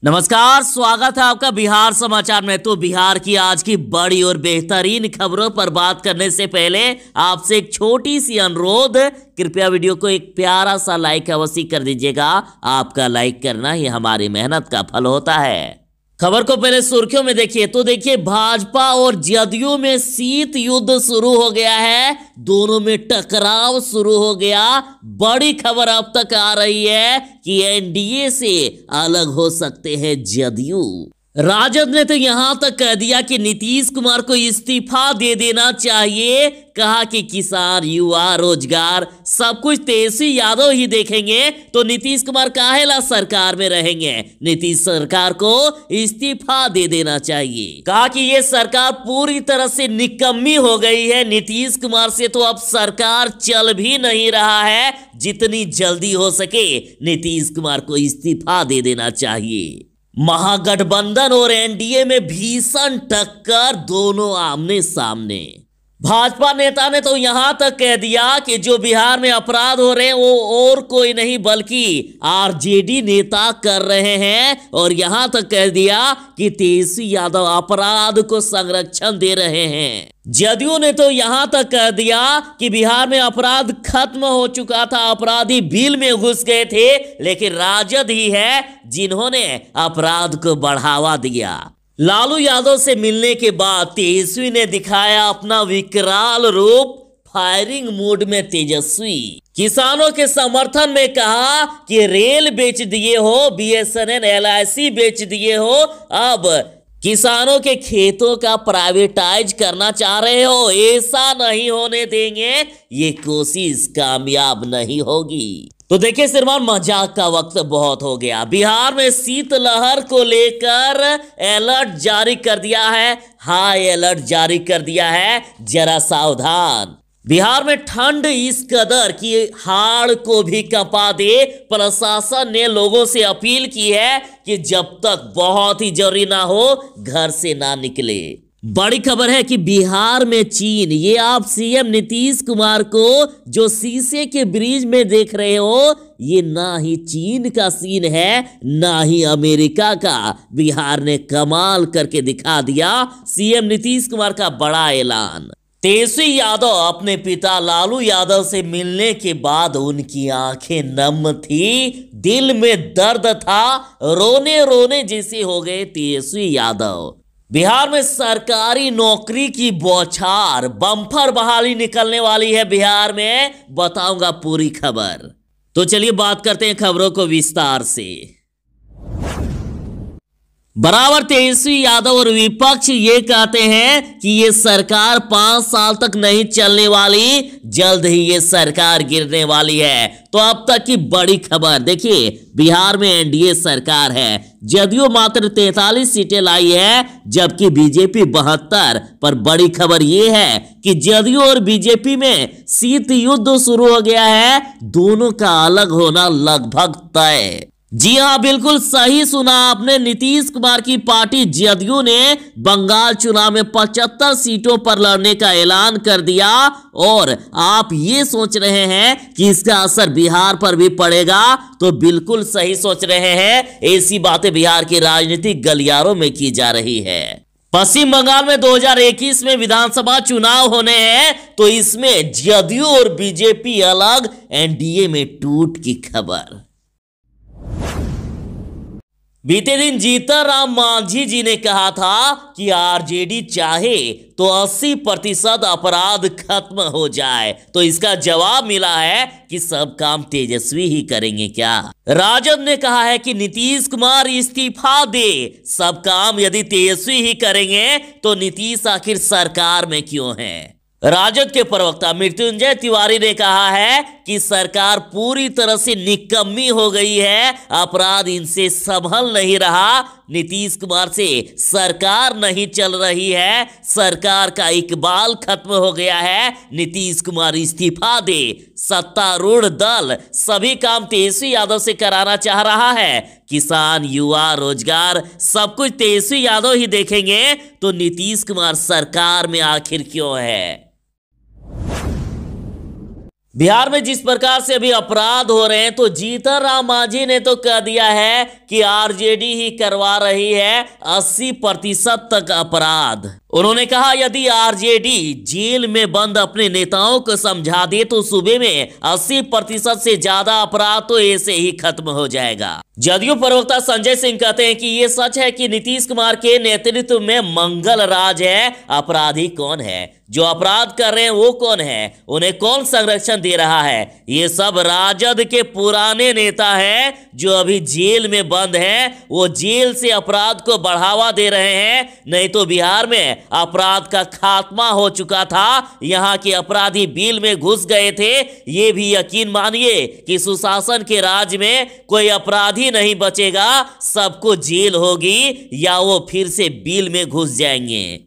नमस्कार, स्वागत है आपका बिहार समाचार में। तो बिहार की आज की बड़ी और बेहतरीन खबरों पर बात करने से पहले आपसे एक छोटी सी अनुरोध, कृपया वीडियो को एक प्यारा सा लाइक अवश्य कर दीजिएगा। आपका लाइक करना ही हमारी मेहनत का फल होता है। खबर को पहले सुर्खियों में देखिए तो देखिए, भाजपा और जदयू में शीत युद्ध शुरू हो गया है। दोनों में टकराव शुरू हो गया। बड़ी खबर अब तक आ रही है कि एनडीए से अलग हो सकते हैं जदयू। राजद ने तो यहां तक कह दिया कि नीतीश कुमार को इस्तीफा दे देना चाहिए। कहा कि किसान, युवा, रोजगार सब कुछ तेजस्वी यादव ही देखेंगे, तो नीतीश कुमार काहेला सरकार में रहेंगे। नीतीश सरकार को इस्तीफा दे देना चाहिए। कहा कि ये सरकार पूरी तरह से निकम्मी हो गई है। नीतीश कुमार से तो अब सरकार चल भी नहीं रहा है। जितनी जल्दी हो सके नीतीश कुमार को इस्तीफा दे देना चाहिए। महागठबंधन और एनडीए में भीषण टक्कर, दोनों आमने सामने। भाजपा नेता ने तो यहां तक कह दिया कि जो बिहार में अपराध हो रहे हैं वो और कोई नहीं बल्कि आरजेडी नेता कर रहे हैं, और यहां तक कह दिया कि तेजस्वी यादव अपराध को संरक्षण दे रहे हैं। जदयू ने तो यहां तक कह दिया कि बिहार में अपराध खत्म हो चुका था, अपराधी बिल में घुस गए थे, लेकिन राजद ही है जिन्होंने अपराध को बढ़ावा दिया। लालू यादव से मिलने के बाद तेजस्वी ने दिखाया अपना विकराल रूप। फायरिंग मूड में तेजस्वी किसानों के समर्थन में कहा कि रेल बेच दिए हो, बीएसएनएल, एलआईसी बेच दिए हो, अब किसानों के खेतों का प्राइवेटाइज करना चाह रहे हो। ऐसा नहीं होने देंगे, ये कोशिश कामयाब नहीं होगी। तो देखिए श्रीमान, मजाक का वक्त बहुत हो गया। बिहार में शीतलहर को लेकर अलर्ट जारी कर दिया है, हाई अलर्ट जारी कर दिया है। जरा सावधान। बिहार में ठंड इस कदर कि हाड़ को भी कंपा दे। प्रशासन ने लोगों से अपील की है कि जब तक बहुत ही जरूरी ना हो घर से ना निकले। बड़ी खबर है कि बिहार में चीन, ये आप सीएम नीतीश कुमार को जो शीशे के ब्रिज में देख रहे हो, ये ना ही चीन का सीन है ना ही अमेरिका का। बिहार ने कमाल करके दिखा दिया। सीएम नीतीश कुमार का बड़ा ऐलान। तेजस्वी यादव अपने पिता लालू यादव से मिलने के बाद उनकी आंखें नम थी, दिल में दर्द था, रोने रोने जैसे हो गए तेजस्वी यादव। बिहार में सरकारी नौकरी की बौछार, बम्पर बहाली निकलने वाली है बिहार में। बताऊंगा पूरी खबर। तो चलिए बात करते हैं खबरों को विस्तार से। बराबर तेजस्वी यादव और विपक्ष ये कहते हैं कि ये सरकार 5 साल तक नहीं चलने वाली, जल्द ही ये सरकार गिरने वाली है। तो अब तक की बड़ी खबर देखिए, बिहार में एनडीए सरकार है। जदयू मात्र 43 सीटें लाई है, जबकि बीजेपी 72। पर बड़ी खबर ये है कि जदयू और बीजेपी में शीत युद्ध शुरू हो गया है। दोनों का अलग होना लगभग तय। जी हां, बिल्कुल सही सुना आपने। नीतीश कुमार की पार्टी जदयू ने बंगाल चुनाव में 75 सीटों पर लड़ने का ऐलान कर दिया, और आप ये सोच रहे हैं कि इसका असर बिहार पर भी पड़ेगा, तो बिल्कुल सही सोच रहे हैं। ऐसी बातें बिहार के राजनीतिक गलियारों में की जा रही है। पश्चिम बंगाल में 2021 में विधानसभा चुनाव होने हैं, तो इसमें जदयू और बीजेपी अलग, एनडीए में टूट की खबर। बीते दिन जीतन राम मांझी जी ने कहा था कि आरजेडी चाहे तो 80% अपराध खत्म हो जाए, तो इसका जवाब मिला है कि सब काम तेजस्वी ही करेंगे क्या। राजद ने कहा है कि नीतीश कुमार इस्तीफा दे, सब काम यदि तेजस्वी ही करेंगे तो नीतीश आखिर सरकार में क्यों है। राजद के प्रवक्ता मृत्युंजय तिवारी ने कहा है कि सरकार पूरी तरह से निकम्मी हो गई है, अपराध इनसे संभल नहीं रहा। नीतीश कुमार से सरकार नहीं चल रही है, सरकार का इकबाल खत्म हो गया है। नीतीश कुमार इस्तीफा दे, सत्तारूढ़ दल सभी काम तेजस्वी यादव से कराना चाह रहा है। किसान, युवा, रोजगार सब कुछ तेजस्वी यादव ही देखेंगे, तो नीतीश कुमार सरकार में आखिर क्यों है। बिहार में जिस प्रकार से अभी अपराध हो रहे हैं, तो जीतन राम मांझी ने तो कह दिया है कि आरजेडी ही करवा रही है 80% तक अपराध। उन्होंने कहा यदि आरजेडी जेल में बंद अपने नेताओं को समझा दे तो सूबे में 80% से ज्यादा अपराध तो ऐसे ही खत्म हो जाएगा। जदयू प्रवक्ता संजय सिंह कहते हैं कि ये सच है कि नीतीश कुमार के नेतृत्व में मंगल राज है। अपराधी कौन है, जो अपराध कर रहे हैं वो कौन है, उन्हें कौन संरक्षण दे रहा है? ये सब राजद के पुराने नेता हैं जो अभी जेल में बंद हैं। वो जेल से अपराध को बढ़ावा दे रहे हैं, नहीं तो बिहार में अपराध का खात्मा हो चुका था। यहाँ के अपराधी बिल में घुस गए थे। ये भी यकीन मानिए कि सुशासन के राज में कोई अपराधी नहीं बचेगा, सबको जेल होगी या वो फिर से बिल में घुस जाएंगे।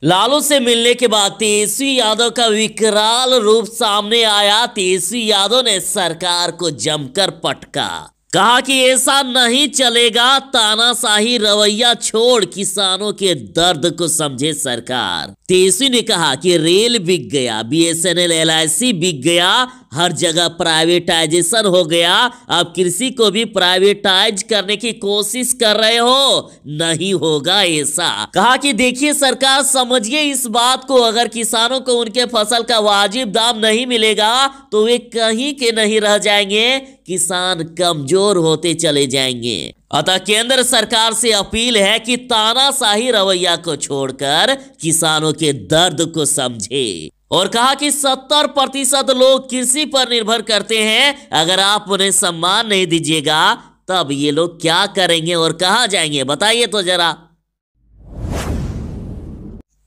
लालू से मिलने के बाद तेजस्वी यादव का विकराल रूप सामने आया। तेजस्वी यादव ने सरकार को जमकर पटका, कहा कि ऐसा नहीं चलेगा, तानाशाही रवैया छोड़ किसानों के दर्द को समझे सरकार। तेजस्वी ने कहा कि रेल बिक गया, बीएसएनएल एलआईसी बिक गया, हर जगह प्राइवेटाइजेशन हो गया, अब कृषि को भी प्राइवेटाइज करने की कोशिश कर रहे हो, नहीं होगा ऐसा। कहा कि देखिए सरकार, समझिए इस बात को, अगर किसानों को उनके फसल का वाजिब दाम नहीं मिलेगा तो वे कहीं के नहीं रह जाएंगे, किसान कमजोर होते चले जाएंगे। अतः केंद्र सरकार से अपील है कि तानाशाही रवैया को छोड़कर किसानों के दर्द को समझे। और कहा कि 70% लोग कृषि पर निर्भर करते हैं, अगर आप उन्हें सम्मान नहीं दीजिएगा तब ये लोग क्या करेंगे और कहां जाएंगे, बताइए तो जरा।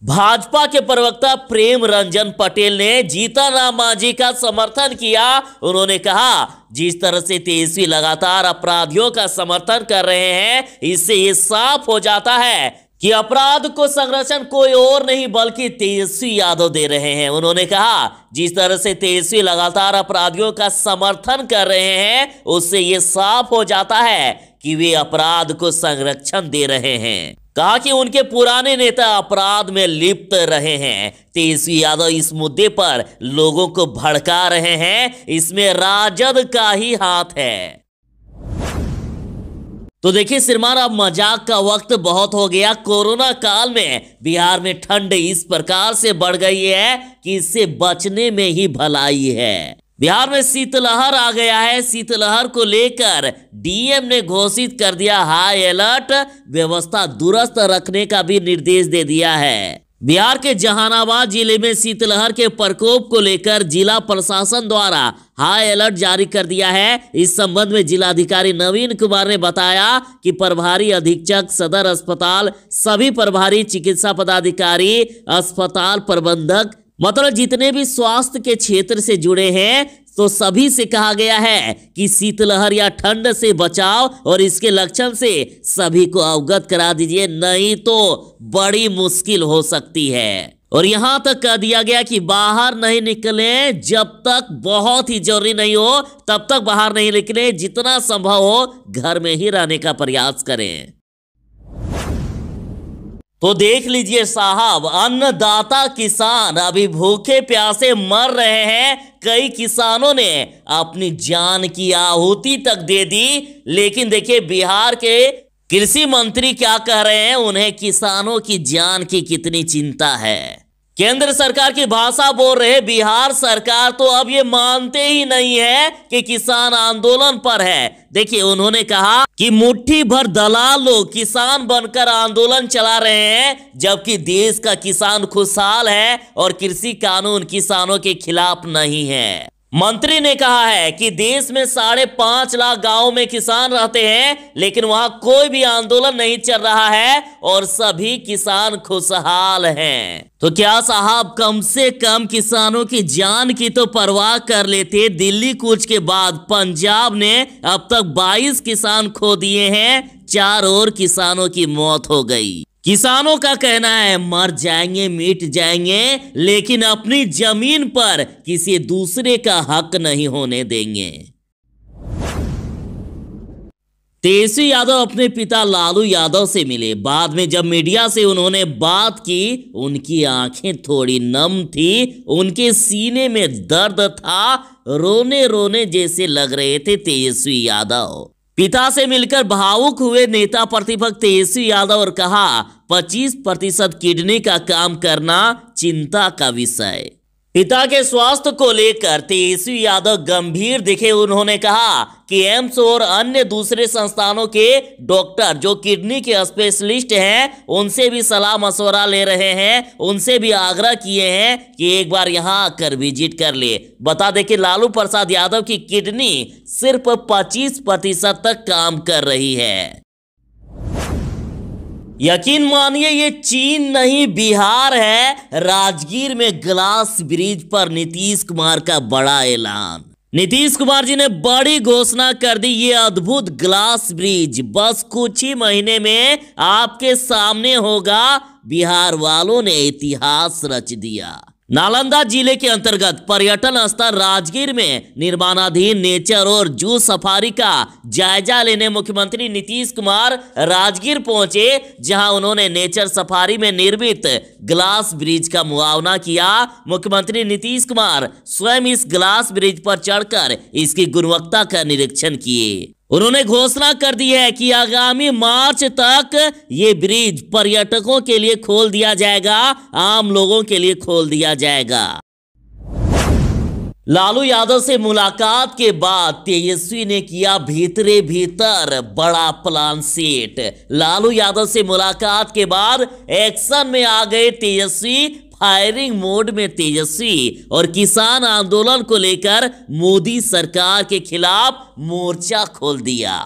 भाजपा के प्रवक्ता प्रेम रंजन पटेल ने जीतन राम मांझी का समर्थन किया। उन्होंने कहा जिस तरह से तेजस्वी लगातार अपराधियों का समर्थन कर रहे हैं, इससे ये साफ हो जाता है कि अपराध को संरक्षण कोई और नहीं बल्कि तेजस्वी यादव दे रहे हैं। उन्होंने कहा जिस तरह से तेजस्वी लगातार अपराधियों का समर्थन कर रहे हैं, उससे ये साफ हो जाता है कि वे अपराध को संरक्षण दे रहे हैं। कहा कि उनके पुराने नेता अपराध में लिप्त रहे हैं। तेजस्वी यादव इस मुद्दे पर लोगों को भड़का रहे हैं, इसमें राजद का ही हाथ है। तो देखिए श्रीमान, अब मजाक का वक्त बहुत हो गया। कोरोना काल में बिहार में ठंड इस प्रकार से बढ़ गई है कि इससे बचने में ही भलाई है। बिहार में शीतलहर आ गया है। शीतलहर को लेकर डीएम ने घोषित कर दिया हाई अलर्ट, व्यवस्था दुरुस्त रखने का भी निर्देश दे दिया है। बिहार के जहानाबाद जिले में शीतलहर के प्रकोप को लेकर जिला प्रशासन द्वारा हाई अलर्ट जारी कर दिया है। इस संबंध में जिलाधिकारी नवीन कुमार ने बताया कि प्रभारी अधीक्षक सदर अस्पताल, सभी प्रभारी चिकित्सा पदाधिकारी, अस्पताल प्रबंधक, मतलब जितने भी स्वास्थ्य के क्षेत्र से जुड़े हैं, तो सभी से कहा गया है कि शीतलहर या ठंड से बचाव और इसके लक्षण से सभी को अवगत करा दीजिए, नहीं तो बड़ी मुश्किल हो सकती है। और यहां तक कह दिया गया कि बाहर नहीं निकले, जब तक बहुत ही जरूरी नहीं हो तब तक बाहर नहीं निकले, जितना संभव हो घर में ही रहने का प्रयास करें। तो देख लीजिए साहब, अन्नदाता किसान अभी भूखे प्यासे मर रहे हैं। कई किसानों ने अपनी जान की आहुति तक दे दी, लेकिन देखिए बिहार के कृषि मंत्री क्या कह रहे हैं, उन्हें किसानों की जान की कितनी चिंता है। केंद्र सरकार की भाषा बोल रहे बिहार सरकार तो अब ये मानते ही नहीं है कि किसान आंदोलन पर है। देखिए उन्होंने कहा कि मुट्ठी भर दलाल लोग किसान बनकर आंदोलन चला रहे हैं, जबकि देश का किसान खुशहाल है और कृषि कानून किसानों के खिलाफ नहीं है। मंत्री ने कहा है कि देश में 5.5 लाख गांवों में किसान रहते हैं, लेकिन वहां कोई भी आंदोलन नहीं चल रहा है और सभी किसान खुशहाल हैं। तो क्या साहब, कम से कम किसानों की जान की तो परवाह कर लेते। दिल्ली कूच के बाद पंजाब ने अब तक 22 किसान खो दिए हैं, 4 और किसानों की मौत हो गई। किसानों का कहना है मर जाएंगे, मिट जाएंगे, लेकिन अपनी जमीन पर किसी दूसरे का हक नहीं होने देंगे। तेजस्वी यादव अपने पिता लालू यादव से मिले। बाद में जब मीडिया से उन्होंने बात की, उनकी आंखें थोड़ी नम थी, उनके सीने में दर्द था, रोने रोने जैसे लग रहे थे तेजस्वी यादव। पिता से मिलकर भावुक हुए नेता प्रतिपक्ष तेजस्वी यादव और कहा 25% किडनी का काम करना चिंता का विषय। पिता के स्वास्थ्य को लेकर तेजस्वी यादव गंभीर दिखे। उन्होंने कहा कि एम्स और अन्य दूसरे संस्थानों के डॉक्टर जो किडनी के स्पेशलिस्ट हैं, उनसे भी सलाह मशवरा ले रहे हैं, उनसे भी आग्रह किए हैं कि एक बार यहां आकर विजिट कर ले। बता दें कि लालू प्रसाद यादव की किडनी सिर्फ 25% तक काम कर रही है। यकीन मानिए ये चीन नहीं बिहार है। राजगीर में ग्लास ब्रिज पर नीतीश कुमार का बड़ा ऐलान। नीतीश कुमार जी ने बड़ी घोषणा कर दी। ये अद्भुत ग्लास ब्रिज बस कुछ ही महीने में आपके सामने होगा। बिहार वालों ने इतिहास रच दिया। नालंदा जिले के अंतर्गत पर्यटन स्थल राजगीर में निर्माणाधीन नेचर और जू सफारी का जायजा लेने मुख्यमंत्री नीतीश कुमार राजगीर पहुंचे, जहां उन्होंने नेचर सफारी में निर्मित ग्लास ब्रिज का मुआयना किया। मुख्यमंत्री नीतीश कुमार स्वयं इस ग्लास ब्रिज पर चढ़कर इसकी गुणवत्ता का निरीक्षण किए। उन्होंने घोषणा कर दी है कि आगामी मार्च तक ये ब्रिज पर्यटकों के लिए खोल दिया जाएगा, आम लोगों के लिए खोल दिया जाएगा। लालू यादव से मुलाकात के बाद तेजस्वी ने किया भीतरे भीतर बड़ा प्लान सेट। लालू यादव से मुलाकात के बाद एक्शन में आ गए तेजस्वी। फायरिंग मोड में तेजस्वी और किसान आंदोलन को लेकर मोदी सरकार के खिलाफ मोर्चा खोल दिया।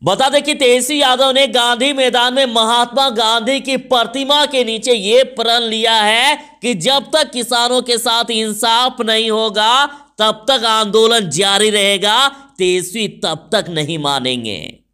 बता दें कि तेजस्वी यादव ने गांधी मैदान में महात्मा गांधी की प्रतिमा के नीचे ये प्रण लिया है कि जब तक किसानों के साथ इंसाफ नहीं होगा तब तक आंदोलन जारी रहेगा। तेजस्वी तब तक नहीं मानेंगे।